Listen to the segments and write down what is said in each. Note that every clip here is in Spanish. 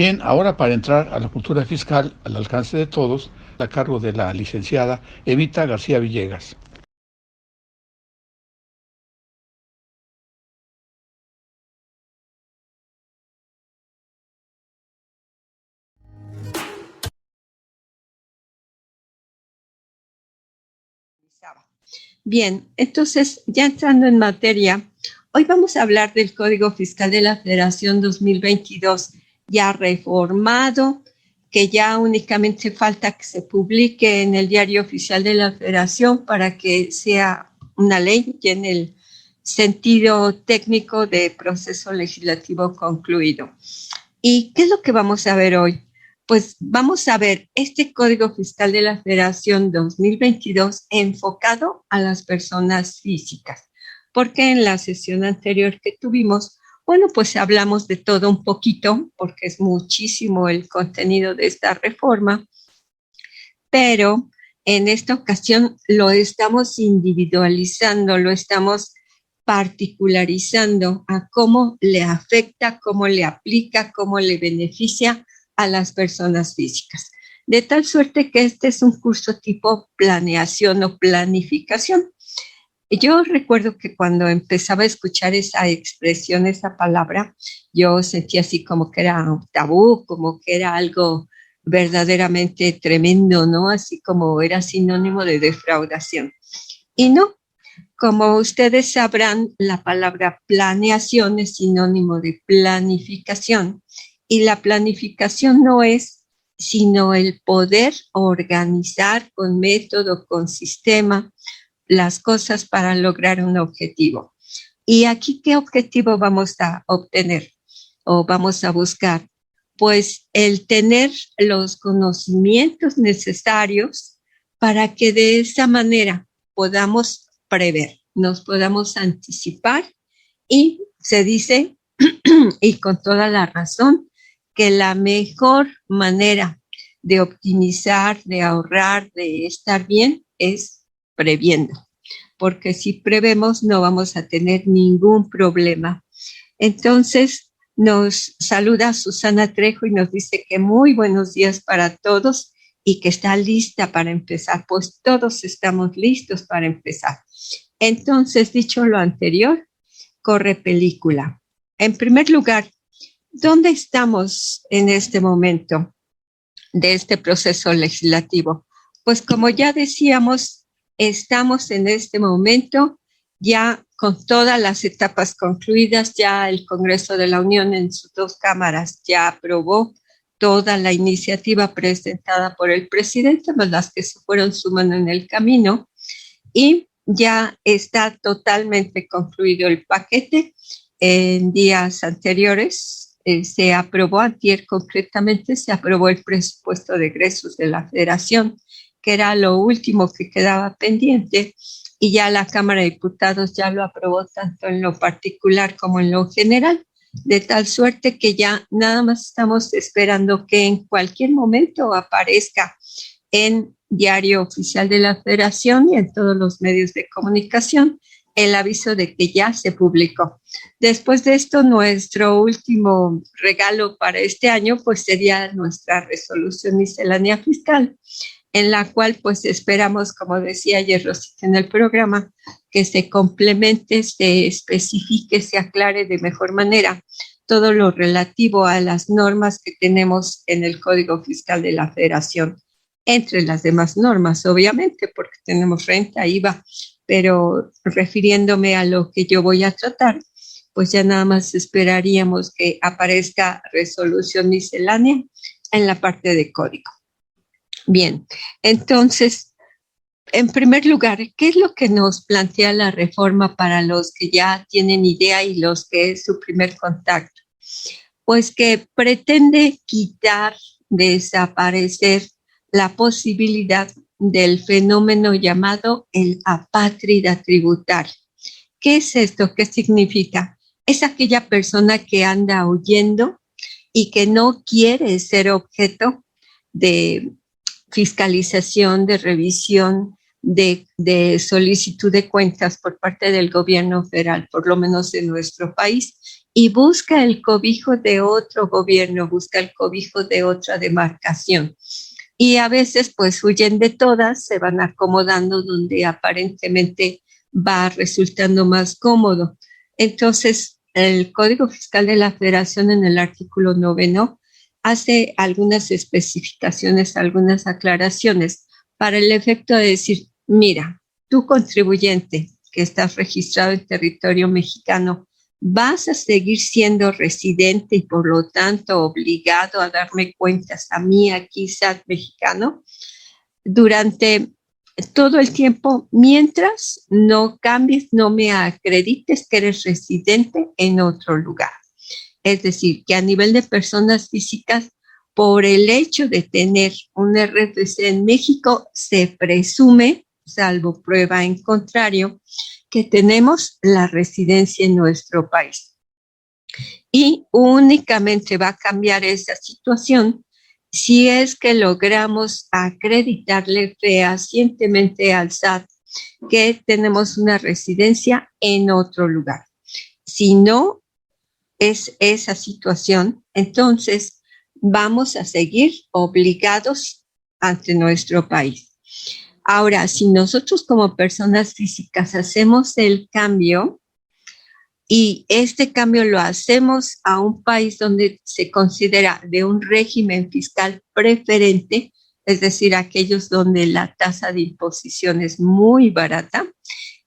Bien, ahora para entrar a la cultura fiscal al alcance de todos, a cargo de la licenciada Evita García Villegas. Bien, entonces ya entrando en materia, hoy vamos a hablar del Código Fiscal de la Federación 2022, ya reformado, que ya únicamente falta que se publique en el Diario Oficial de la Federación para que sea una ley y en el sentido técnico de proceso legislativo concluido. ¿Y qué es lo que vamos a ver hoy? Pues vamos a ver este Código Fiscal de la Federación 2022 enfocado a las personas físicas, porque en la sesión anterior que tuvimos, bueno, pues hablamos de todo un poquito, porque es muchísimo el contenido de esta reforma, pero en esta ocasión lo estamos individualizando, lo estamos particularizando a cómo le afecta, cómo le aplica, cómo le beneficia a las personas físicas. De tal suerte que este es un curso tipo planeación o planificación. Yo recuerdo que cuando empezaba a escuchar esa expresión, esa palabra, yo sentía así como que era un tabú, como que era algo verdaderamente tremendo, ¿no? Así como era sinónimo de defraudación. Y no, como ustedes sabrán, la palabra planeación es sinónimo de planificación y la planificación no es sino el poder organizar con método, con sistema, las cosas para lograr un objetivo. ¿Y aquí qué objetivo vamos a obtener o vamos a buscar? Pues el tener los conocimientos necesarios para que de esa manera podamos prever, nos podamos anticipar y se dice, y con toda la razón, que la mejor manera de optimizar, de ahorrar, de estar bien es previendo, porque si prevemos no vamos a tener ningún problema. Entonces nos saluda Susana Trejo y nos dice que muy buenos días para todos y que está lista para empezar. Pues todos estamos listos para empezar. Entonces, dicho lo anterior, corre película. En primer lugar, ¿dónde estamos en este momento de este proceso legislativo? Pues como ya decíamos, estamos en este momento ya con todas las etapas concluidas, ya el Congreso de la Unión en sus dos cámaras ya aprobó toda la iniciativa presentada por el presidente, más las que se fueron sumando en el camino, y ya está totalmente concluido el paquete. En días anteriores se aprobó, antier concretamente, se aprobó el presupuesto de egresos de la Federación, que era lo último que quedaba pendiente, y ya la Cámara de Diputados ya lo aprobó tanto en lo particular como en lo general, de tal suerte que ya nada más estamos esperando que en cualquier momento aparezca en Diario Oficial de la Federación y en todos los medios de comunicación el aviso de que ya se publicó. Después de esto, nuestro último regalo para este año pues sería nuestra resolución miscelánea fiscal, en la cual pues esperamos, como decía ayer Rosita en el programa, que se complemente, se especifique, se aclare de mejor manera todo lo relativo a las normas que tenemos en el Código Fiscal de la Federación, entre las demás normas, obviamente, porque tenemos renta, IVA, pero refiriéndome a lo que yo voy a tratar, pues ya nada más esperaríamos que aparezca resolución miscelánea en la parte de código. Bien, entonces, en primer lugar, ¿qué es lo que nos plantea la reforma para los que ya tienen idea y los que es su primer contacto? Pues que pretende quitar, desaparecer la posibilidad del fenómeno llamado el apátrida tributario. ¿Qué es esto? ¿Qué significa? Es aquella persona que anda huyendo y que no quiere ser objeto de fiscalización, de revisión, de solicitud de cuentas por parte del gobierno federal, por lo menos en nuestro país, y busca el cobijo de otro gobierno, busca el cobijo de otra demarcación. Y a veces pues huyen de todas, se van acomodando donde aparentemente va resultando más cómodo. Entonces, el Código Fiscal de la Federación en el artículo 9 hace algunas especificaciones, algunas aclaraciones para el efecto de decir, mira, tú contribuyente que estás registrado en territorio mexicano, vas a seguir siendo residente y por lo tanto obligado a darme cuentas a mí aquí, SAT mexicano, durante todo el tiempo, mientras no cambies, no me acredites que eres residente en otro lugar. Es decir, que a nivel de personas físicas, por el hecho de tener un RFC en México, se presume, salvo prueba en contrario, que tenemos la residencia en nuestro país. Y únicamente va a cambiar esa situación si es que logramos acreditarle fehacientemente al SAT que tenemos una residencia en otro lugar. Si no es esa situación, entonces vamos a seguir obligados ante nuestro país. Ahora, si nosotros como personas físicas hacemos el cambio y este cambio lo hacemos a un país donde se considera de un régimen fiscal preferente, es decir, aquellos donde la tasa de imposición es muy barata,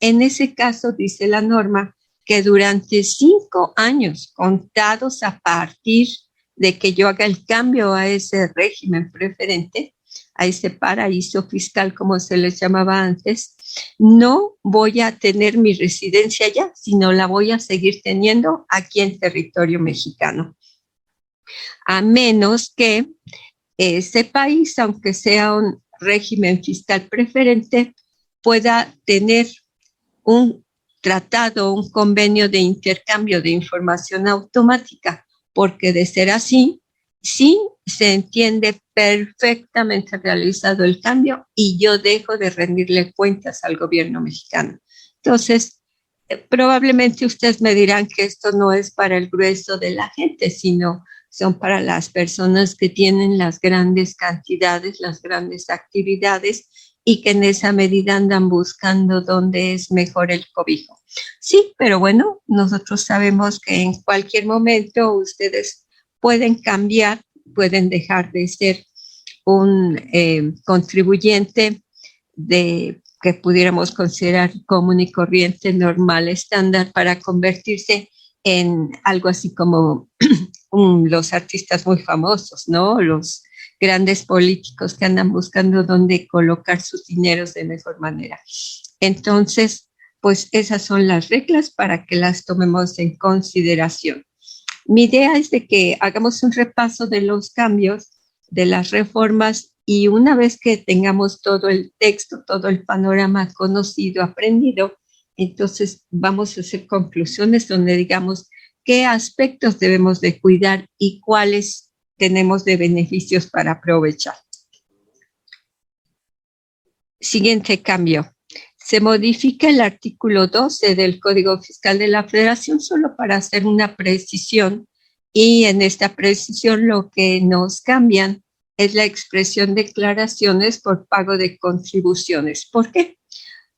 en ese caso dice la norma que durante 5 años contados a partir de que yo haga el cambio a ese régimen preferente, a ese paraíso fiscal, como se les llamaba antes, no voy a tener mi residencia allá, sino la voy a seguir teniendo aquí en territorio mexicano. A menos que ese país, aunque sea un régimen fiscal preferente, pueda tener un tratado, un convenio de intercambio de información automática, porque de ser así, sí se entiende perfectamente realizado el cambio y yo dejo de rendirle cuentas al gobierno mexicano. Entonces, probablemente ustedes me dirán que esto no es para el grueso de la gente, sino son para las personas que tienen las grandes cantidades, las grandes actividades y que en esa medida andan buscando dónde es mejor el cobijo. Sí, pero bueno, nosotros sabemos que en cualquier momento ustedes pueden cambiar, pueden dejar de ser un contribuyente que pudiéramos considerar común y corriente, normal, estándar, para convertirse en algo así como los artistas muy famosos, ¿no? Los grandes políticos que andan buscando dónde colocar sus dineros de mejor manera. Entonces, pues esas son las reglas para que las tomemos en consideración. Mi idea es de que hagamos un repaso de los cambios, de las reformas, y una vez que tengamos todo el texto, todo el panorama conocido, aprendido, entonces vamos a hacer conclusiones donde digamos qué aspectos debemos de cuidar y cuáles tenemos de beneficios para aprovechar. Siguiente cambio. Se modifica el artículo 12 del Código Fiscal de la Federación solo para hacer una precisión, y en esta precisión lo que nos cambian es la expresión declaraciones por pago de contribuciones. ¿Por qué?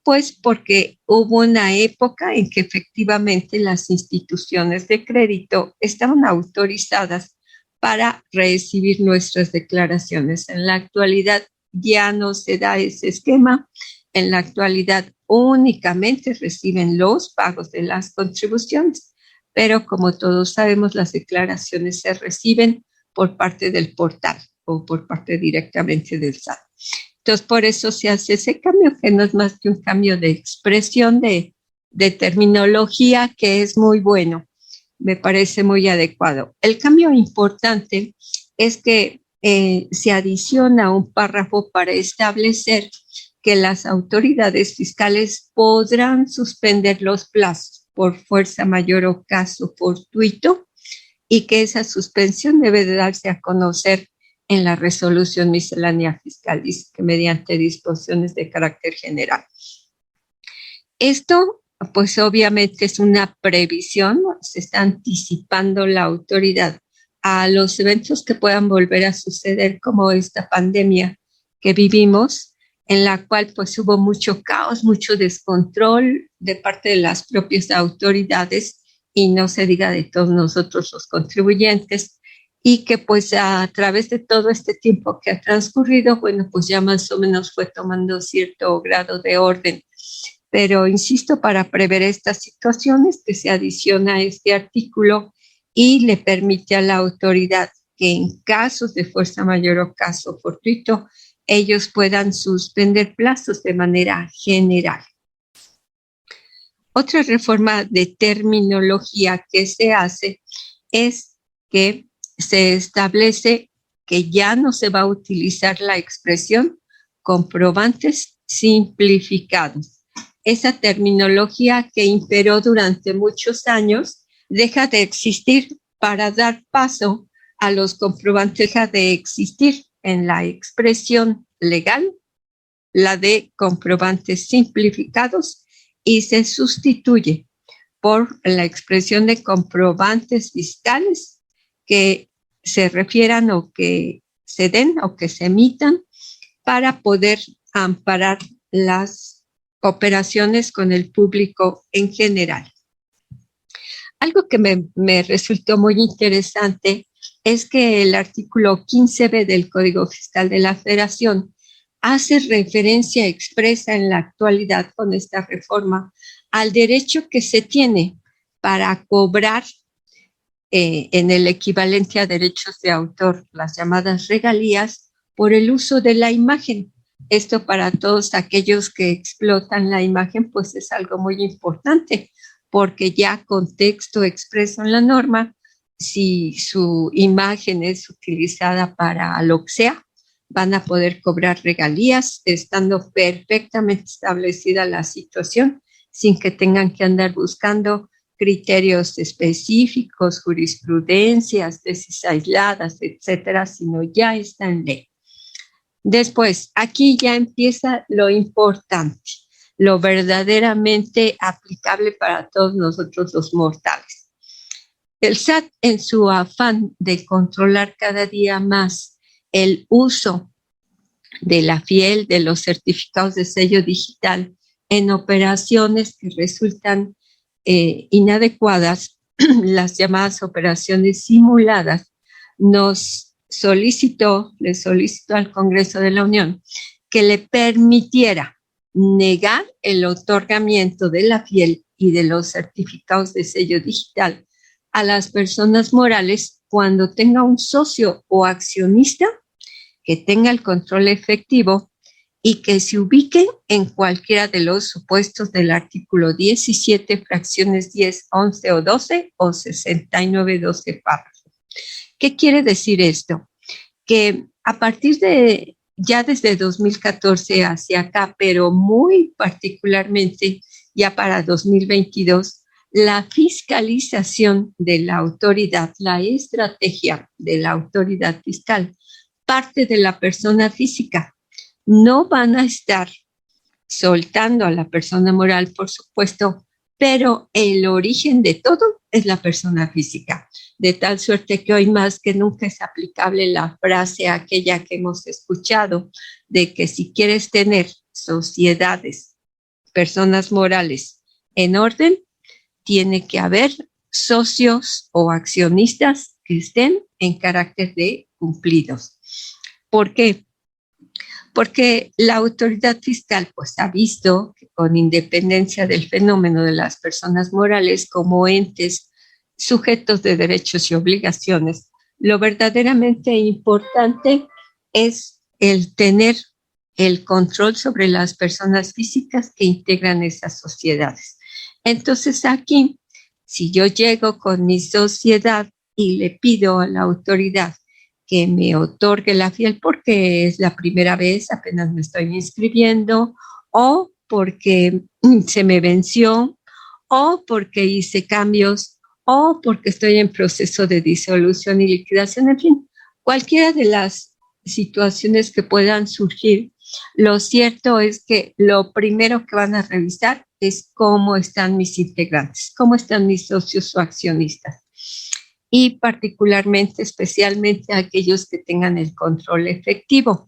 Pues porque hubo una época en que efectivamente las instituciones de crédito estaban autorizadas para recibir nuestras declaraciones. En la actualidad ya no se da ese esquema. En la actualidad únicamente reciben los pagos de las contribuciones, pero como todos sabemos, las declaraciones se reciben por parte del portal o por parte directamente del SAT. Entonces, por eso se hace ese cambio, que no es más que un cambio de expresión, de terminología, que es muy bueno, me parece muy adecuado. El cambio importante es que se adiciona un párrafo para establecer que las autoridades fiscales podrán suspender los plazos por fuerza mayor o caso fortuito, y que esa suspensión debe de darse a conocer en la resolución miscelánea fiscal, dice que mediante disposiciones de carácter general. Esto, pues obviamente es una previsión, se está anticipando la autoridad a los eventos que puedan volver a suceder, como esta pandemia que vivimos, en la cual pues hubo mucho caos, mucho descontrol de parte de las propias autoridades y no se diga de todos nosotros los contribuyentes, y que pues a través de todo este tiempo que ha transcurrido, bueno, pues ya más o menos fue tomando cierto grado de orden. Pero insisto, para prever estas situaciones que se adiciona este artículo y le permite a la autoridad que en casos de fuerza mayor o caso fortuito, ellos puedan suspender plazos de manera general. Otra reforma de terminología que se hace es que se establece que ya no se va a utilizar la expresión comprobantes simplificados. Esa terminología que imperó durante muchos años deja de existir para dar paso a los comprobantes, deja de existir en la expresión legal, la de comprobantes simplificados, y se sustituye por la expresión de comprobantes fiscales que se refieran o que se den o que se emitan para poder amparar las operaciones con el público en general. Algo que me resultó muy interesante es que el artículo 15b del Código Fiscal de la Federación hace referencia expresa en la actualidad con esta reforma al derecho que se tiene para cobrar en el equivalente a derechos de autor, las llamadas regalías, por el uso de la imagen. Esto para todos aquellos que explotan la imagen, pues es algo muy importante, porque ya con texto expreso en la norma, si su imagen es utilizada para lo que sea, van a poder cobrar regalías, estando perfectamente establecida la situación, sin que tengan que andar buscando criterios específicos, jurisprudencias, tesis aisladas, etcétera, sino ya está en ley. Después, aquí ya empieza lo importante, lo verdaderamente aplicable para todos nosotros los mortales. El SAT, en su afán de controlar cada día más el uso de la FIEL, de los certificados de sello digital en operaciones que resultan inadecuadas, las llamadas operaciones simuladas, le solicitó al Congreso de la Unión que le permitiera negar el otorgamiento de la FIEL y de los certificados de sello digital a las personas morales cuando tenga un socio o accionista que tenga el control efectivo y que se ubiquen en cualquiera de los supuestos del artículo 17, fracciones 10, 11 o 12 o 69, 12 párrafos. ¿Qué quiere decir esto? Que a partir de ya desde 2014 hacia acá, pero muy particularmente ya para 2022, la fiscalización de la autoridad, la estrategia de la autoridad fiscal, parte de la persona física. No van a estar soltando a la persona moral, por supuesto, pero el origen de todo es la persona física. De tal suerte que hoy más que nunca es aplicable la frase aquella que hemos escuchado de que si quieres tener sociedades, personas morales en orden, tiene que haber socios o accionistas que estén en carácter de cumplidos. ¿Por qué? Porque la autoridad fiscal pues ha visto que con independencia del fenómeno de las personas morales como entes sujetos de derechos y obligaciones, lo verdaderamente importante es el tener el control sobre las personas físicas que integran esas sociedades. Entonces aquí, si yo llego con mi sociedad y le pido a la autoridad que me otorgue la FIEL porque es la primera vez, apenas me estoy inscribiendo, o porque se me venció, o porque hice cambios, o porque estoy en proceso de disolución y liquidación, en fin, cualquiera de las situaciones que puedan surgir, lo cierto es que lo primero que van a revisar es cómo están mis integrantes, cómo están mis socios o accionistas. Y particularmente, especialmente aquellos que tengan el control efectivo.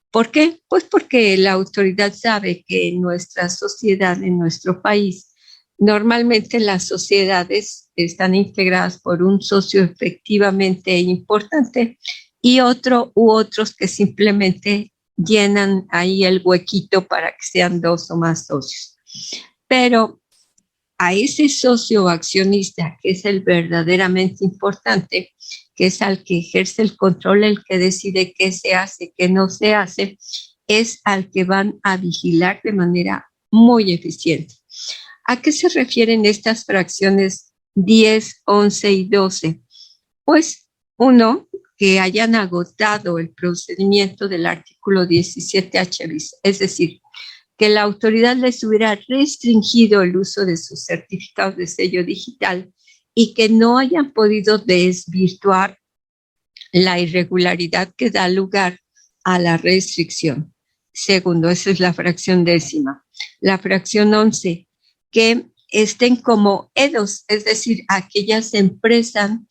¿Por qué? Pues porque la autoridad sabe que en nuestra sociedad, en nuestro país, normalmente las sociedades están integradas por un socio efectivamente importante y otro u otros que simplemente llenan ahí el huequito para que sean dos o más socios. Pero a ese socio o accionista, que es el verdaderamente importante, que es al que ejerce el control, el que decide qué se hace, qué no se hace, es al que van a vigilar de manera muy eficiente. ¿A qué se refieren estas fracciones 10, 11 y 12? Pues uno, que hayan agotado el procedimiento del artículo 17H bis, es decir, que la autoridad les hubiera restringido el uso de sus certificados de sello digital y que no hayan podido desvirtuar la irregularidad que da lugar a la restricción. Segundo, esa es la fracción 10. La fracción 11, que estén como EDOs, es decir, aquellas empresas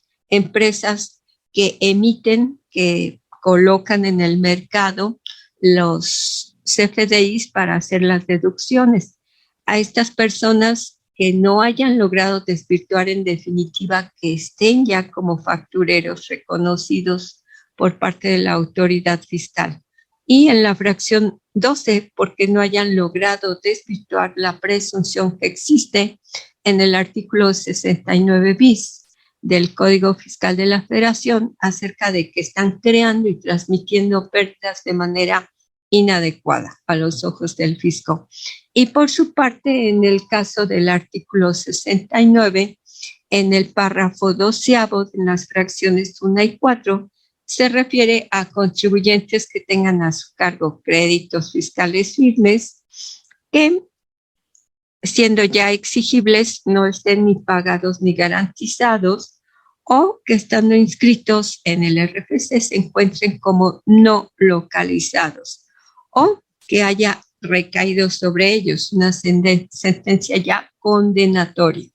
que emiten, que colocan en el mercado los CFDIs para hacer las deducciones. A estas personas que no hayan logrado desvirtuar en definitiva, que estén ya como factureros reconocidos por parte de la autoridad fiscal. Y en la fracción 12, porque no hayan logrado desvirtuar la presunción que existe en el artículo 69 bis del Código Fiscal de la Federación acerca de que están creando y transmitiendo pérdidas de manera inadecuada a los ojos del fisco. Y por su parte, en el caso del artículo 69, en el párrafo 12º, en las fracciones 1 y 4, se refiere a contribuyentes que tengan a su cargo créditos fiscales firmes que, siendo ya exigibles, no estén ni pagados ni garantizados, o que estando inscritos en el RFC se encuentren como no localizados, o que haya recaído sobre ellos una sentencia ya condenatoria.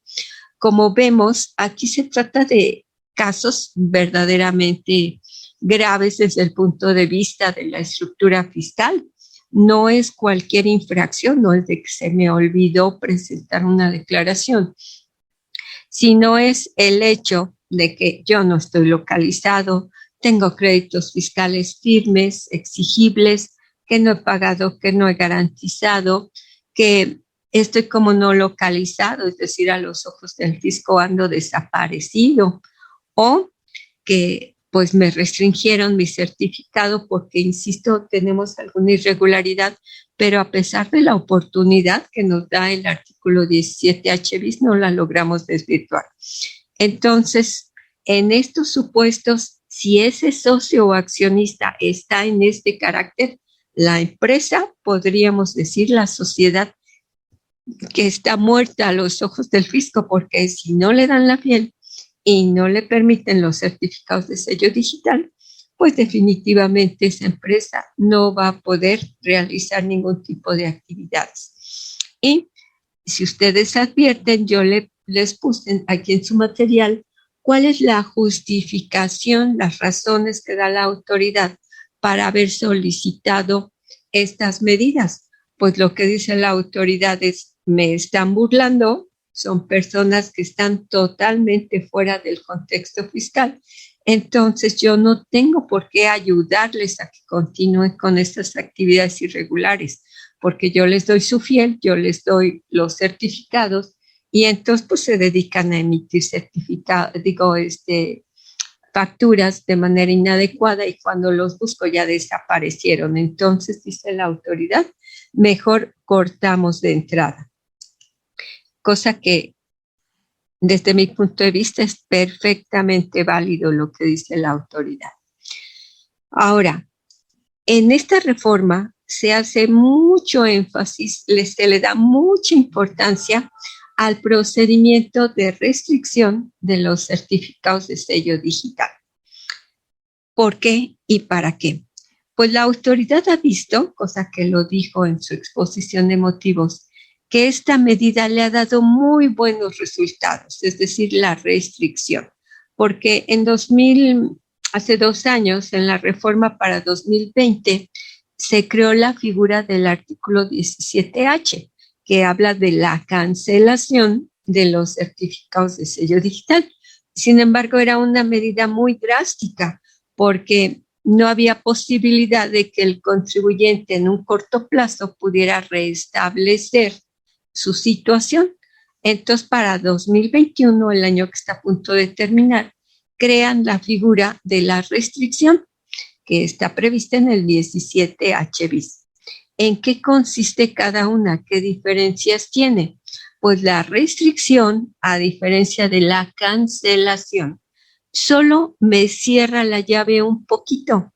Como vemos, aquí se trata de casos verdaderamente graves desde el punto de vista de la estructura fiscal. No es cualquier infracción, no es de que se me olvidó presentar una declaración, sino es el hecho de que yo no estoy localizado, tengo créditos fiscales firmes, exigibles, que no he pagado, que no he garantizado, que estoy como no localizado, es decir, a los ojos del fisco ando desaparecido, o que pues me restringieron mi certificado porque, insisto, tenemos alguna irregularidad, pero a pesar de la oportunidad que nos da el artículo 17H bis, no la logramos desvirtuar. Entonces, en estos supuestos, si ese socio o accionista está en este carácter, la empresa, podríamos decir la sociedad, que está muerta a los ojos del fisco, porque si no le dan la piel y no le permiten los certificados de sello digital, pues definitivamente esa empresa no va a poder realizar ningún tipo de actividades. Y si ustedes advierten, yo les puse aquí en su material cuál es la justificación, las razones que da la autoridad para haber solicitado estas medidas. Pues lo que dice la autoridad es: me están burlando, son personas que están totalmente fuera del contexto fiscal, entonces yo no tengo por qué ayudarles a que continúen con estas actividades irregulares, porque yo les doy su fiel, yo les doy los certificados y entonces pues se dedican a emitir facturas de manera inadecuada, y cuando los busco ya desaparecieron. Entonces, dice la autoridad, mejor cortamos de entrada. Cosa que, desde mi punto de vista, es perfectamente válido lo que dice la autoridad. Ahora, en esta reforma se hace mucho énfasis, se le da mucha importancia al procedimiento de restricción de los certificados de sello digital. ¿Por qué y para qué? Pues la autoridad ha visto, cosa que lo dijo en su exposición de motivos, que esta medida le ha dado muy buenos resultados, es decir, la restricción, porque hace 2 años, en la reforma para 2020, se creó la figura del artículo 17H, que habla de la cancelación de los certificados de sello digital. Sin embargo, era una medida muy drástica, porque no había posibilidad de que el contribuyente en un corto plazo pudiera restablecer su situación. Entonces, para 2021, el año que está a punto de terminar, crean la figura de la restricción que está prevista en el 17H bis. ¿En qué consiste cada una? ¿Qué diferencias tiene? Pues la restricción, a diferencia de la cancelación, solo me cierra la llave un poquito.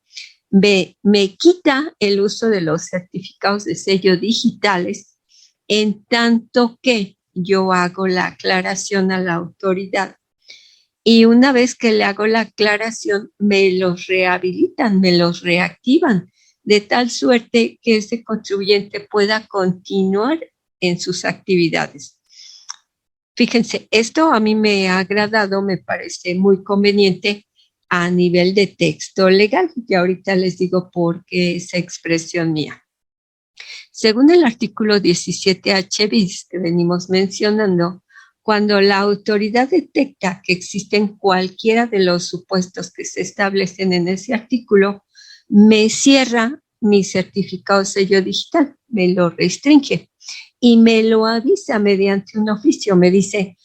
Me quita el uso de los certificados de sello digitales en tanto que yo hago la aclaración a la autoridad. Y una vez que le hago la aclaración, me los rehabilitan, me los reactivan, de tal suerte que ese contribuyente pueda continuar en sus actividades. Fíjense, esto a mí me ha agradado, me parece muy conveniente a nivel de texto legal, y ahorita les digo por qué esa expresión mía. Según el artículo 17H bis que venimos mencionando, cuando la autoridad detecta que existen cualquiera de los supuestos que se establecen en ese artículo, me cierra mi certificado de sello digital, me lo restringe y me lo avisa mediante un oficio. Me dice,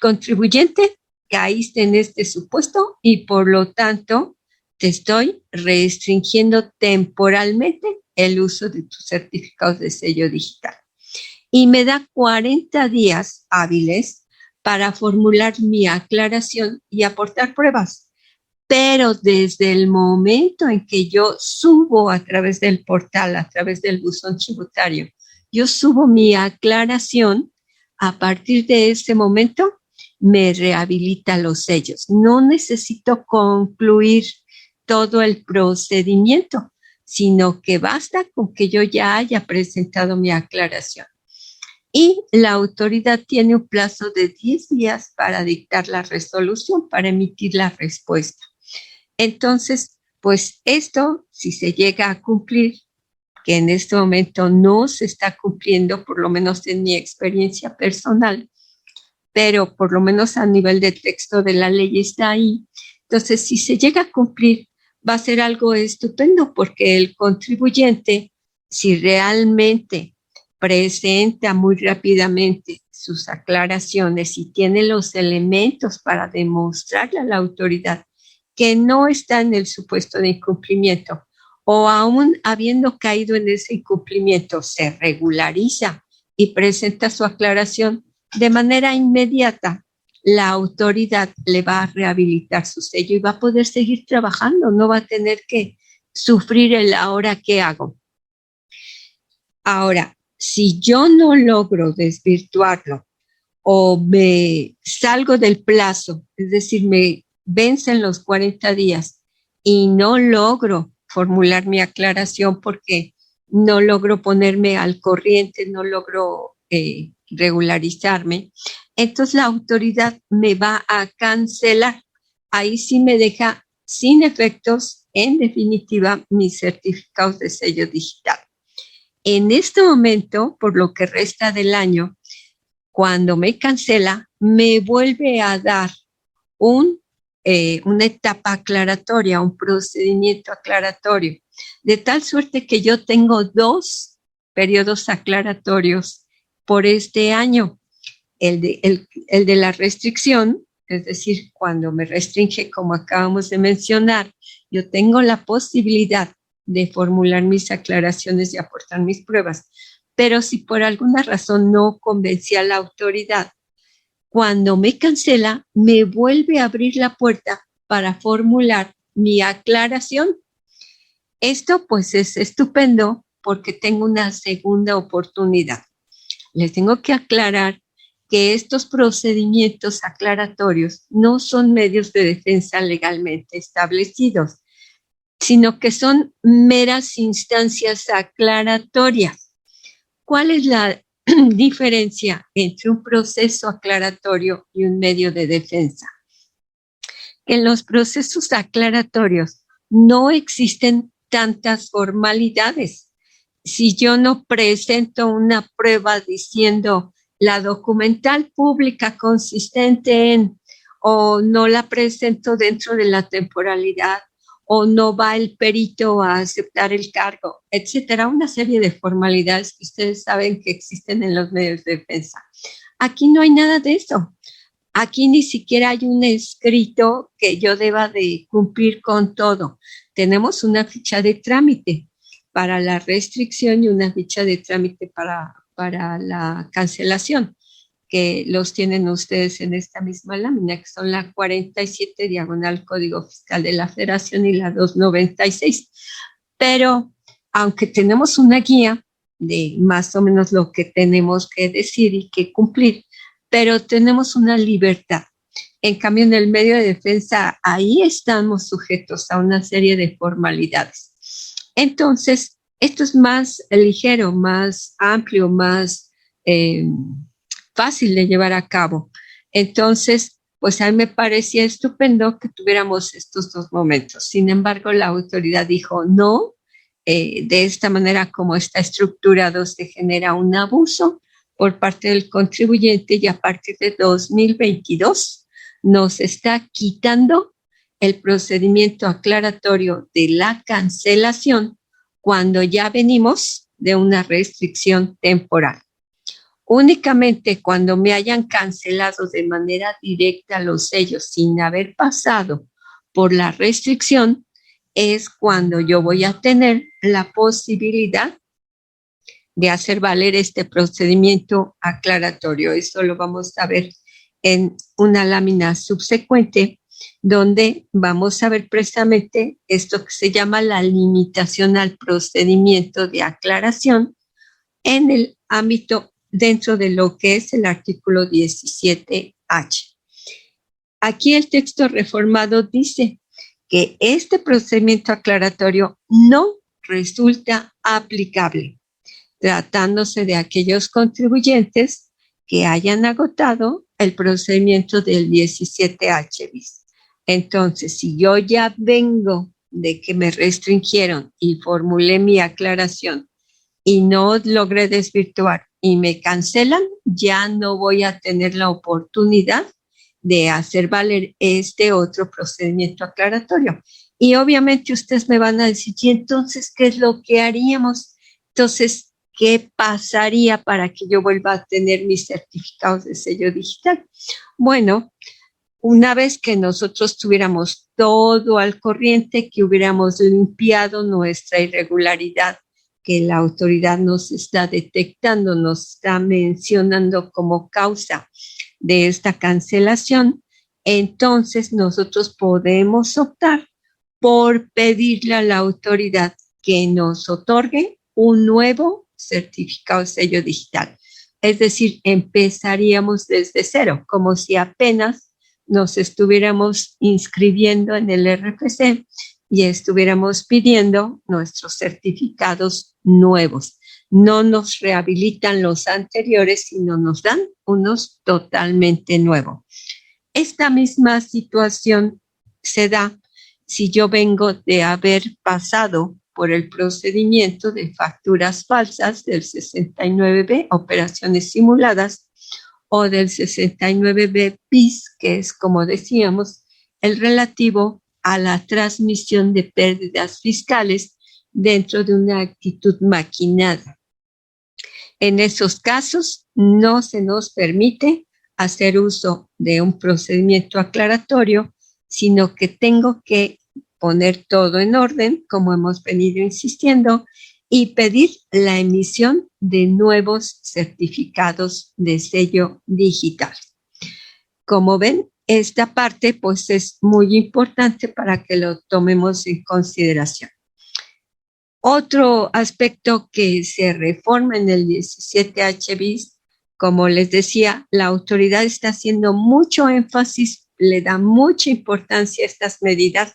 contribuyente, caíste en este supuesto y por lo tanto te estoy restringiendo temporalmente el uso de tus certificados de sello digital. Y me da 40 días hábiles para formular mi aclaración y aportar pruebas. Pero desde el momento en que yo subo a través del portal, a través del buzón tributario, yo subo mi aclaración, a partir de ese momento me rehabilita los sellos. No necesito concluir todo el procedimiento, sino que basta con que yo ya haya presentado mi aclaración. Y la autoridad tiene un plazo de 10 días para dictar la resolución, para emitir la respuesta. Entonces, pues esto, si se llega a cumplir, que en este momento no se está cumpliendo, por lo menos en mi experiencia personal, pero por lo menos a nivel de texto de la ley está ahí. Entonces, si se llega a cumplir, va a ser algo estupendo, porque el contribuyente, si realmente presenta muy rápidamente sus aclaraciones y tiene los elementos para demostrarle a la autoridad que no está en el supuesto de incumplimiento, o aún habiendo caído en ese incumplimiento, se regulariza y presenta su aclaración de manera inmediata, la autoridad le va a rehabilitar su sello y va a poder seguir trabajando, no va a tener que sufrir el ahora qué hago. Ahora, si yo no logro desvirtuarlo o me salgo del plazo, es decir, me vencen los 40 días y no logro formular mi aclaración porque no logro ponerme al corriente, no logro regularizarme, entonces la autoridad me va a cancelar. Ahí sí me deja sin efectos, en definitiva, mis certificados de sello digital. En este momento, por lo que resta del año, cuando me cancela, me vuelve a dar una etapa aclaratoria, un procedimiento aclaratorio, de tal suerte que yo tengo 2 periodos aclaratorios por este año. El de la restricción, es decir, cuando me restringe, como acabamos de mencionar, yo tengo la posibilidad de formular mis aclaraciones y aportar mis pruebas. Pero si por alguna razón no convencí a la autoridad, cuando me cancela, me vuelve a abrir la puerta para formular mi aclaración. Esto pues es estupendo porque tengo una segunda oportunidad. Les tengo que aclarar que estos procedimientos aclaratorios no son medios de defensa legalmente establecidos. sino que son meras instancias aclaratorias. ¿Cuál es la diferencia entre un proceso aclaratorio y un medio de defensa? En los procesos aclaratorios no existen tantas formalidades. Si yo no presento una prueba diciendo la documental pública consistente en, o no la presento dentro de la temporalidad, o no va el perito a aceptar el cargo, etcétera, una serie de formalidades que ustedes saben que existen en los medios de defensa. Aquí no hay nada de eso. Aquí ni siquiera hay un escrito que yo deba de cumplir con todo. Tenemos una ficha de trámite para la restricción y una ficha de trámite para la cancelación, que los tienen ustedes en esta misma lámina, que son la 47 diagonal Código Fiscal de la Federación y la 296. Pero aunque tenemos una guía de más o menos lo que tenemos que decir y que cumplir, pero tenemos una libertad. En cambio, en el medio de defensa, ahí estamos sujetos a una serie de formalidades. Entonces, esto es más ligero, más amplio, más fácil de llevar a cabo. Entonces, pues a mí me parecía estupendo que tuviéramos estos dos momentos. Sin embargo, la autoridad dijo no, de esta manera como está estructurado se genera un abuso por parte del contribuyente y a partir de 2022 nos está quitando el procedimiento aclaratorio de la cancelación cuando ya venimos de una restricción temporal. Únicamente cuando me hayan cancelado de manera directa los sellos sin haber pasado por la restricción es cuando yo voy a tener la posibilidad de hacer valer este procedimiento aclaratorio. Eso lo vamos a ver en una lámina subsecuente, donde vamos a ver precisamente esto que se llama la limitación al procedimiento de aclaración en el ámbito dentro de lo que es el artículo 17H. Aquí el texto reformado dice que este procedimiento aclaratorio no resulta aplicable tratándose de aquellos contribuyentes que hayan agotado el procedimiento del 17H bis. Entonces, si yo ya vengo de que me restringieron y formulé mi aclaración y no logré desvirtuar y me cancelan, ya no voy a tener la oportunidad de hacer valer este otro procedimiento aclaratorio. Y obviamente ustedes me van a decir, ¿y entonces qué es lo que haríamos? Entonces, ¿qué pasaría para que yo vuelva a tener mis certificados de sello digital? Bueno, una vez que nosotros tuviéramos todo al corriente, que hubiéramos limpiado nuestra irregularidad, que la autoridad nos está detectando, nos está mencionando como causa de esta cancelación, entonces nosotros podemos optar por pedirle a la autoridad que nos otorgue un nuevo certificado de sello digital. Es decir, empezaríamos desde cero, como si apenas nos estuviéramos inscribiendo en el RFC y estuviéramos pidiendo nuestros certificados nuevos. No nos rehabilitan los anteriores, sino nos dan unos totalmente nuevos. Esta misma situación se da si yo vengo de haber pasado por el procedimiento de facturas falsas del 69B, operaciones simuladas, o del 69B bis, que es, como decíamos, el relativo a la transmisión de pérdidas fiscales dentro de una actitud maquinada. En esos casos, no se nos permite hacer uso de un procedimiento aclaratorio, sino que tengo que poner todo en orden, como hemos venido insistiendo, y pedir la emisión de nuevos certificados de sello digital. Como ven, esta parte pues es muy importante para que lo tomemos en consideración. Otro aspecto que se reforma en el 17H bis, como les decía, la autoridad está haciendo mucho énfasis, le da mucha importancia a estas medidas,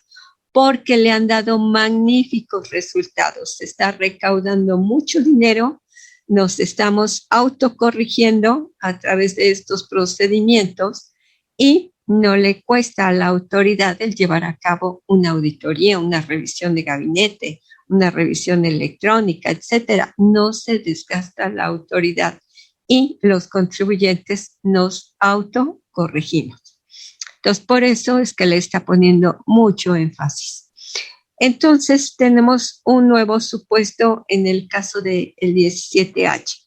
porque le han dado magníficos resultados. Se está recaudando mucho dinero, nos estamos autocorrigiendo a través de estos procedimientos y no le cuesta a la autoridad el llevar a cabo una auditoría, una revisión de gabinete, una revisión electrónica, etcétera. No se desgasta la autoridad y los contribuyentes nos autocorregimos. Entonces, por eso es que le está poniendo mucho énfasis. Entonces, tenemos un nuevo supuesto en el caso del 17H,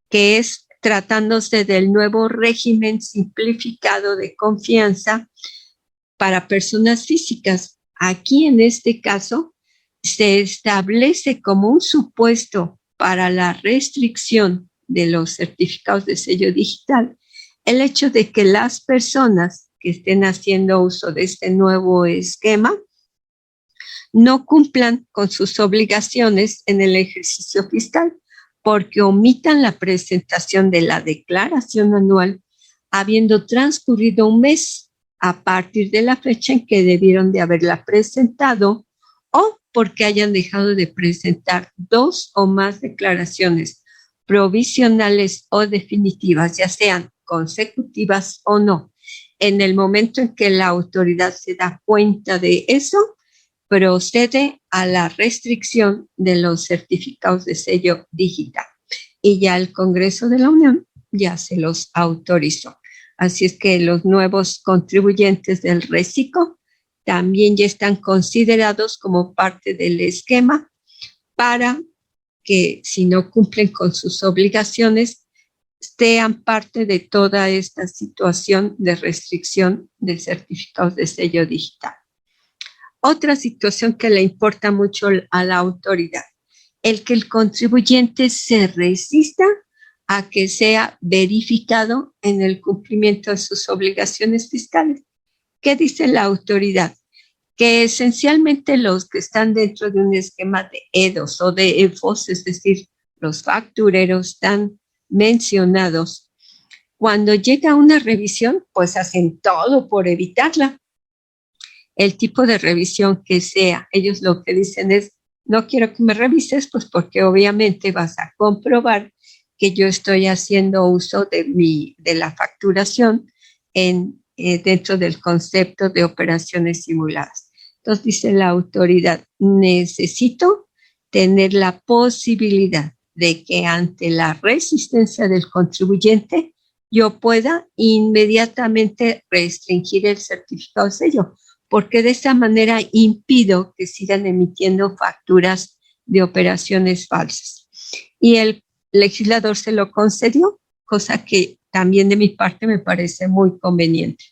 que es tratándose del nuevo régimen simplificado de confianza para personas físicas. Aquí, en este caso, se establece como un supuesto para la restricción de los certificados de sello digital el hecho de que las personas que estén haciendo uso de este nuevo esquema no cumplan con sus obligaciones en el ejercicio fiscal porque omitan la presentación de la declaración anual habiendo transcurrido un mes a partir de la fecha en que debieron de haberla presentado o porque hayan dejado de presentar 2 o más declaraciones provisionales o definitivas, ya sean consecutivas o no. En el momento en que la autoridad se da cuenta de eso, procede a la restricción de los certificados de sello digital. Y ya el Congreso de la Unión ya se los autorizó. Así es que los nuevos contribuyentes del RECICO también ya están considerados como parte del esquema para que si no cumplen con sus obligaciones, sean parte de toda esta situación de restricción de certificados de sello digital. Otra situación que le importa mucho a la autoridad, el que el contribuyente se resista a que sea verificado en el cumplimiento de sus obligaciones fiscales. ¿Qué dice la autoridad? Que esencialmente los que están dentro de un esquema de EDOS o de EFOS, es decir, los factureros están mencionados, cuando llega una revisión, pues hacen todo por evitarla. El tipo de revisión que sea, ellos lo que dicen es, no quiero que me revises, pues porque obviamente vas a comprobar que yo estoy haciendo uso de la facturación dentro del concepto de operaciones simuladas. Entonces dice la autoridad, necesito tener la posibilidad de que ante la resistencia del contribuyente yo pueda inmediatamente restringir el certificado de sello, porque de esa manera impido que sigan emitiendo facturas de operaciones falsas. Y el legislador se lo concedió, cosa que también de mi parte me parece muy conveniente.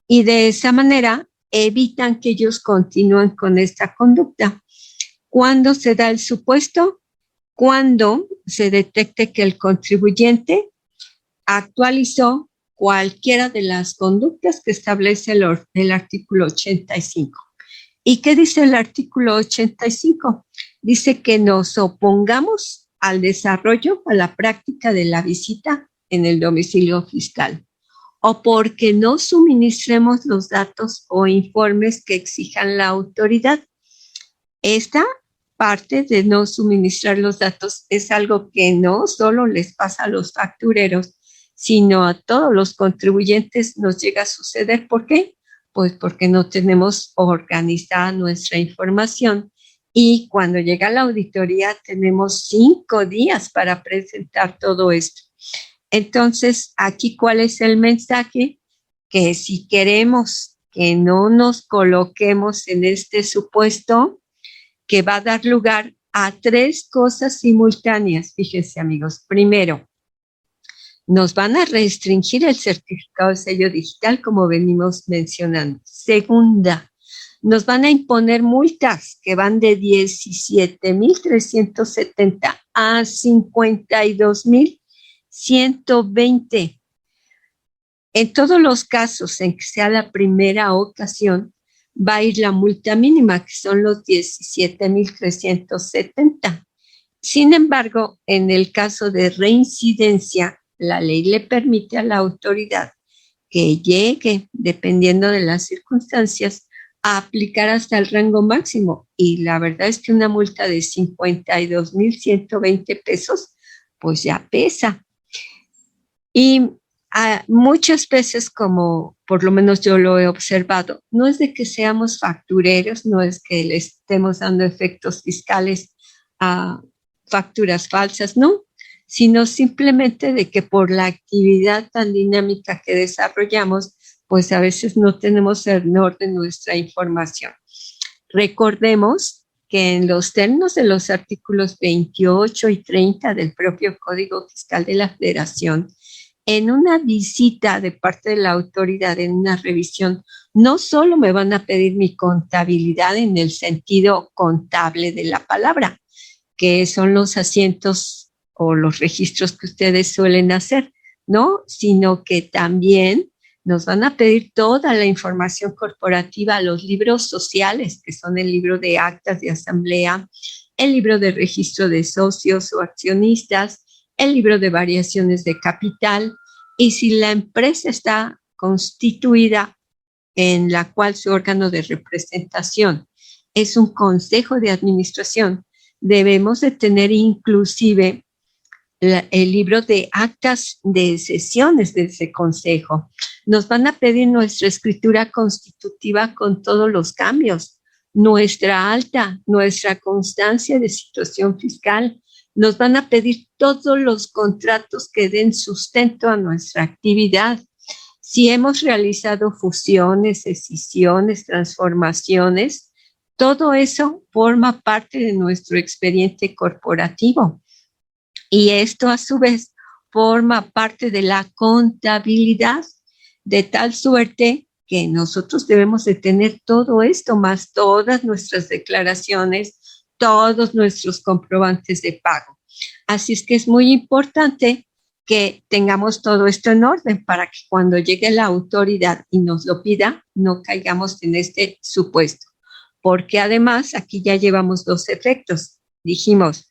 Y de esa manera evitan que ellos continúen con esta conducta. ¿Cuándo se da el supuesto? Cuando se detecte que el contribuyente actualizó cualquiera de las conductas que establece el artículo 85. ¿Y qué dice el artículo 85? Dice que nos opongamos al desarrollo, a la práctica de la visita en el domicilio fiscal, o porque no suministremos los datos o informes que exijan la autoridad. Esta parte de no suministrar los datos es algo que no solo les pasa a los factureros, sino a todos los contribuyentes nos llega a suceder. ¿Por qué? Pues porque no tenemos organizada nuestra información y cuando llega la auditoría tenemos 5 días para presentar todo esto. Entonces, aquí, ¿cuál es el mensaje? Que si queremos que no nos coloquemos en este supuesto, que va a dar lugar a 3 cosas simultáneas. Fíjense, amigos. Primero, nos van a restringir el certificado de sello digital, como venimos mencionando. Segunda, nos van a imponer multas que van de 17,370 a 52,120. En todos los casos en que sea la primera ocasión, va a ir la multa mínima, que son los 17,370. Sin embargo, en el caso de reincidencia, la ley le permite a la autoridad que llegue, dependiendo de las circunstancias, a aplicar hasta el rango máximo. Y la verdad es que una multa de 52,120 pesos, pues ya pesa. Y muchas veces, como por lo menos yo lo he observado, no es de que seamos factureros, no es que le estemos dando efectos fiscales a facturas falsas, no, sino simplemente de que por la actividad tan dinámica que desarrollamos, pues a veces no tenemos en orden nuestra información. Recordemos que en los términos de los artículos 28 y 30 del propio Código Fiscal de la Federación, en una visita de parte de la autoridad, en una revisión, no solo me van a pedir mi contabilidad en el sentido contable de la palabra, que son los asientos o los registros que ustedes suelen hacer, ¿no? Sino que también nos van a pedir toda la información corporativa, los libros sociales, que son el libro de actas de asamblea, el libro de registro de socios o accionistas, el libro de variaciones de capital, y si la empresa está constituida en la cual su órgano de representación es un consejo de administración, debemos de tener inclusive el libro de actas de sesiones de ese consejo. Nos van a pedir nuestra escritura constitutiva con todos los cambios, nuestra alta, nuestra constancia de situación fiscal. Nos van a pedir todos los contratos que den sustento a nuestra actividad. Si hemos realizado fusiones, escisiones, transformaciones, todo eso forma parte de nuestro expediente corporativo. Y esto a su vez forma parte de la contabilidad, de tal suerte que nosotros debemos de tener todo esto, más todas nuestras declaraciones, todos nuestros comprobantes de pago. Así es que es muy importante que tengamos todo esto en orden para que cuando llegue la autoridad y nos lo pida, no caigamos en este supuesto. Porque además aquí ya llevamos dos efectos. Dijimos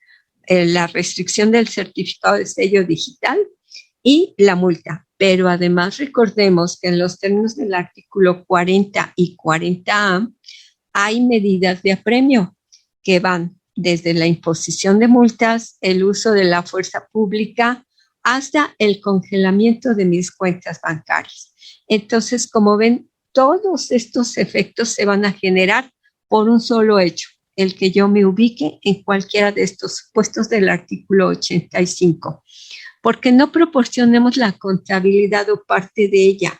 la restricción del certificado de sello digital y la multa. Pero además recordemos que en los términos del artículo 40 y 40A hay medidas de apremio que van desde la imposición de multas, el uso de la fuerza pública, hasta el congelamiento de mis cuentas bancarias. Entonces, como ven, todos estos efectos se van a generar por un solo hecho, el que yo me ubique en cualquiera de estos supuestos del artículo 85. Porque no proporcionemos la contabilidad o parte de ella,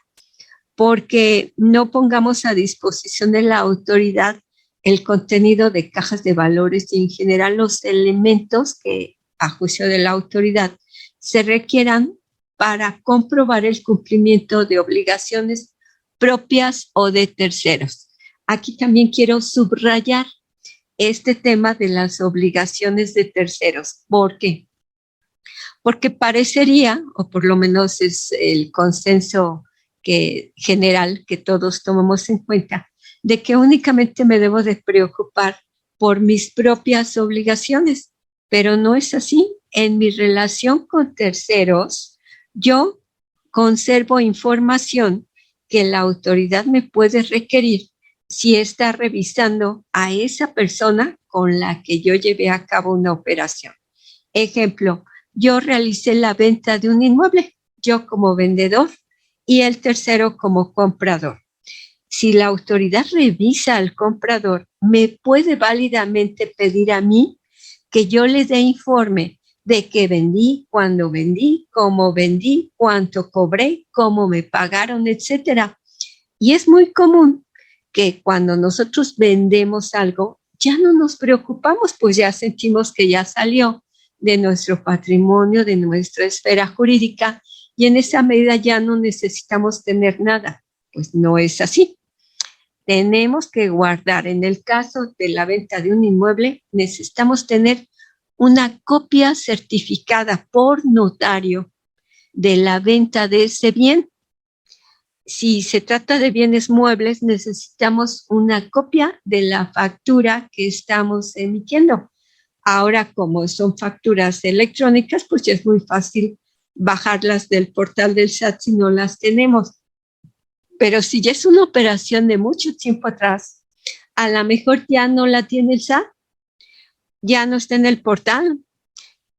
porque no pongamos a disposición de la autoridad el contenido de cajas de valores y en general los elementos que, a juicio de la autoridad, se requieran para comprobar el cumplimiento de obligaciones propias o de terceros. Aquí también quiero subrayar este tema de las obligaciones de terceros. ¿Por qué? Porque parecería, o por lo menos es el consenso general que todos tomamos en cuenta, de que únicamente me debo de preocupar por mis propias obligaciones, pero no es así. En mi relación con terceros, yo conservo información que la autoridad me puede requerir si está revisando a esa persona con la que yo llevé a cabo una operación. Ejemplo, yo realicé la venta de un inmueble, yo como vendedor y el tercero como comprador. Si la autoridad revisa al comprador, me puede válidamente pedir a mí que yo le dé informe de que vendí, cuándo vendí, cómo vendí, cuánto cobré, cómo me pagaron, etcétera. Y es muy común que cuando nosotros vendemos algo, ya no nos preocupamos, pues ya sentimos que ya salió de nuestro patrimonio, de nuestra esfera jurídica, y en esa medida ya no necesitamos tener nada. Pues no es así. Tenemos que guardar, en el caso de la venta de un inmueble, necesitamos tener una copia certificada por notario de la venta de ese bien. Si se trata de bienes muebles, necesitamos una copia de la factura que estamos emitiendo. Ahora, como son facturas electrónicas, pues ya es muy fácil bajarlas del portal del SAT si no las tenemos. Pero si ya es una operación de mucho tiempo atrás, A lo mejor ya no la tiene el SAT, ya no está en el portal,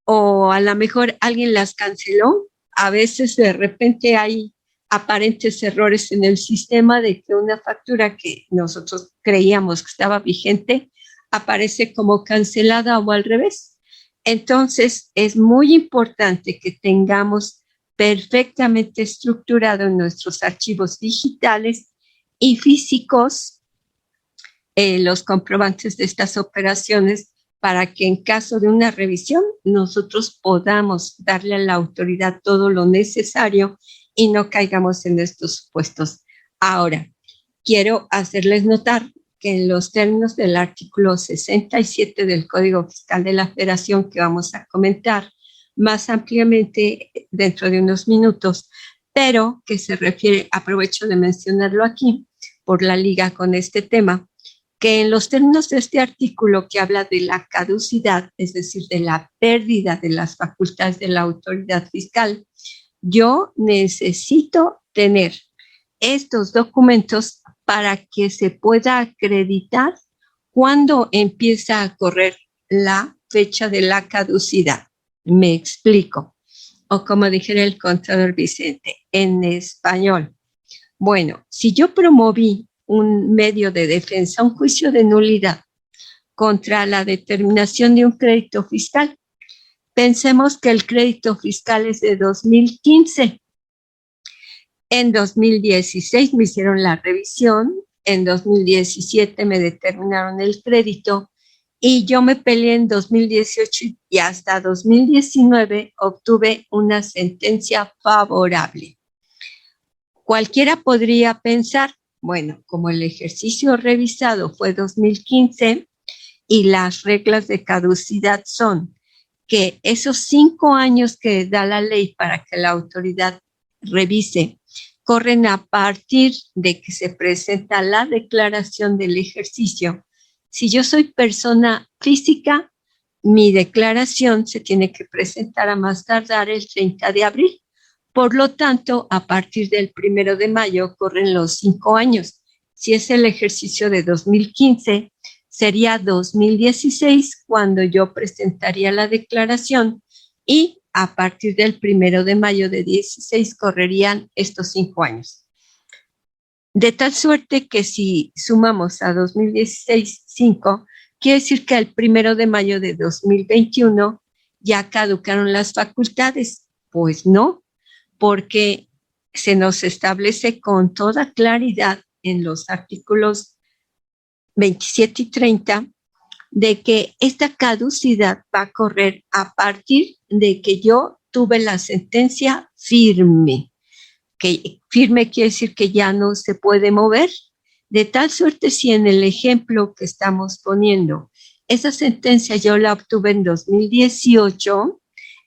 o a lo mejor alguien las canceló. A veces de repente hay aparentes errores en el sistema de que una factura que nosotros creíamos que estaba vigente aparece como cancelada o al revés. Entonces, es muy importante que tengamos perfectamente estructurado en nuestros archivos digitales y físicos los comprobantes de estas operaciones para que en caso de una revisión nosotros podamos darle a la autoridad todo lo necesario y no caigamos en estos supuestos. Ahora, quiero hacerles notar que en los términos del artículo 67 del Código Fiscal de la Federación, que vamos a comentar más ampliamente dentro de unos minutos, pero que se refiere, aprovecho de mencionarlo aquí por la liga con este tema, que en los términos de este artículo que habla de la caducidad, es decir, de la pérdida de las facultades de la autoridad fiscal, yo necesito tener estos documentos para que se pueda acreditar cuándo empieza a correr la fecha de la caducidad. Me explico. O como dijera el contador Vicente, en español. Bueno, si yo promoví un medio de defensa, un juicio de nulidad contra la determinación de un crédito fiscal, pensemos que el crédito fiscal es de 2015. En 2016 me hicieron la revisión, en 2017 me determinaron el crédito y yo me peleé en 2018 y hasta 2019 obtuve una sentencia favorable. Cualquiera podría pensar, bueno, como el ejercicio revisado fue 2015 y las reglas de caducidad son que esos 5 años que da la ley para que la autoridad revise corren a partir de que se presenta la declaración del ejercicio. Si yo soy persona física, mi declaración se tiene que presentar a más tardar el 30 de abril. Por lo tanto, a partir del 1 de mayo corren los 5 años. Si es el ejercicio de 2015, sería 2016 cuando yo presentaría la declaración y a partir del 1 de mayo de 16 correrían estos 5 años. De tal suerte que si sumamos a 2016 5, quiere decir que el 1 de mayo de 2021 ya caducaron las facultades. Pues no, porque se nos establece con toda claridad en los artículos 27 y 30 de que esta caducidad va a correr a partir de que yo tuve la sentencia firme. Que firme quiere decir que ya no se puede mover. De tal suerte, si en el ejemplo que estamos poniendo, esa sentencia yo la obtuve en 2018,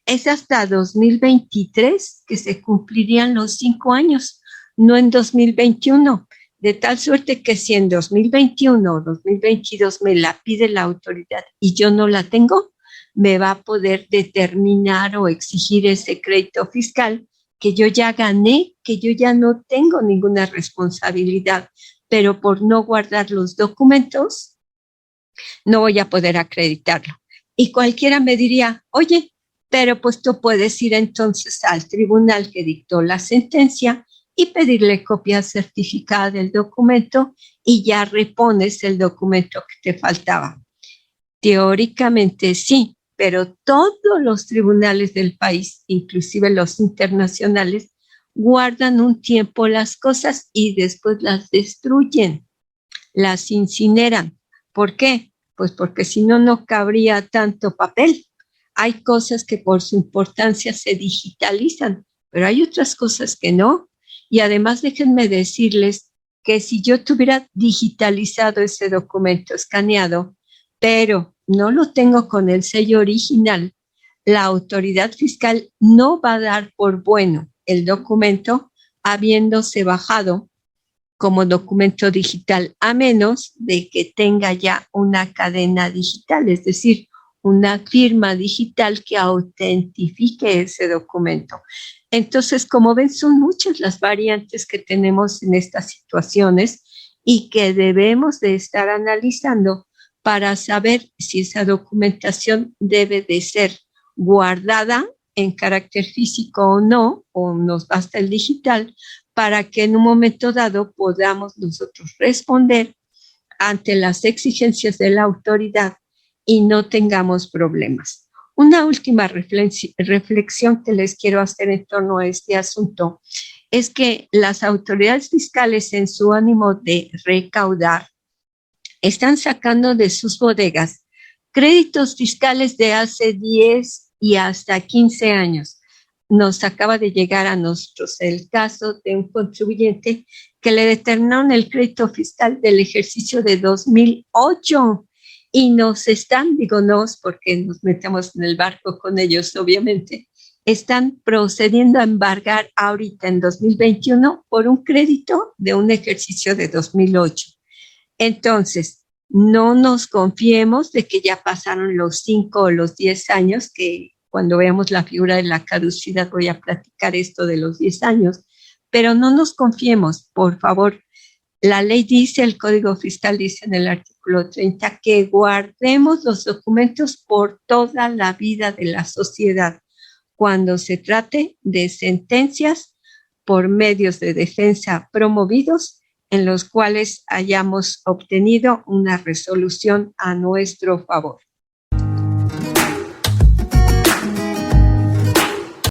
es hasta 2023 que se cumplirían los 5 años, no en 2021. De tal suerte que si en 2021 o 2022 me la pide la autoridad y yo no la tengo, me va a poder determinar o exigir ese crédito fiscal que yo ya gané, que yo ya no tengo ninguna responsabilidad, pero por no guardar los documentos, no voy a poder acreditarlo. Y cualquiera me diría, oye, pero pues tú puedes ir entonces al tribunal que dictó la sentencia y pedirle copia certificada del documento y ya repones el documento que te faltaba. Teóricamente sí, pero todos los tribunales del país, inclusive los internacionales, guardan un tiempo las cosas y después las destruyen, las incineran. ¿Por qué? Pues porque si no, no cabría tanto papel. Hay cosas que por su importancia se digitalizan, pero hay otras cosas que no. Y además déjenme decirles que si yo tuviera digitalizado ese documento escaneado, pero no lo tengo con el sello original, la autoridad fiscal no va a dar por bueno el documento habiéndose bajado como documento digital, a menos de que tenga ya una cadena digital, es decir, una firma digital que autentifique ese documento. Entonces, como ven, son muchas las variantes que tenemos en estas situaciones y que debemos de estar analizando para saber si esa documentación debe de ser guardada en carácter físico o no, o nos basta el digital, para que en un momento dado podamos nosotros responder ante las exigencias de la autoridad y no tengamos problemas. Una última reflexión que les quiero hacer en torno a este asunto es que las autoridades fiscales, en su ánimo de recaudar, están sacando de sus bodegas créditos fiscales de hace 10 y hasta 15 años. Nos acaba de llegar a nosotros el caso de un contribuyente que le determinaron el crédito fiscal del ejercicio de 2008 y nos están, digo nos porque nos metemos en el barco con ellos obviamente, están procediendo a embargar ahorita en 2021 por un crédito de un ejercicio de 2008. Entonces, no nos confiemos de que ya pasaron los 5 o los 10 años, que cuando veamos la figura de la caducidad voy a platicar esto de los 10 años, pero no nos confiemos, por favor. La ley dice, el Código Fiscal dice en el artículo 30 que guardemos los documentos por toda la vida de la sociedad cuando se trate de sentencias por medios de defensa promovidos en los cuales hayamos obtenido una resolución a nuestro favor.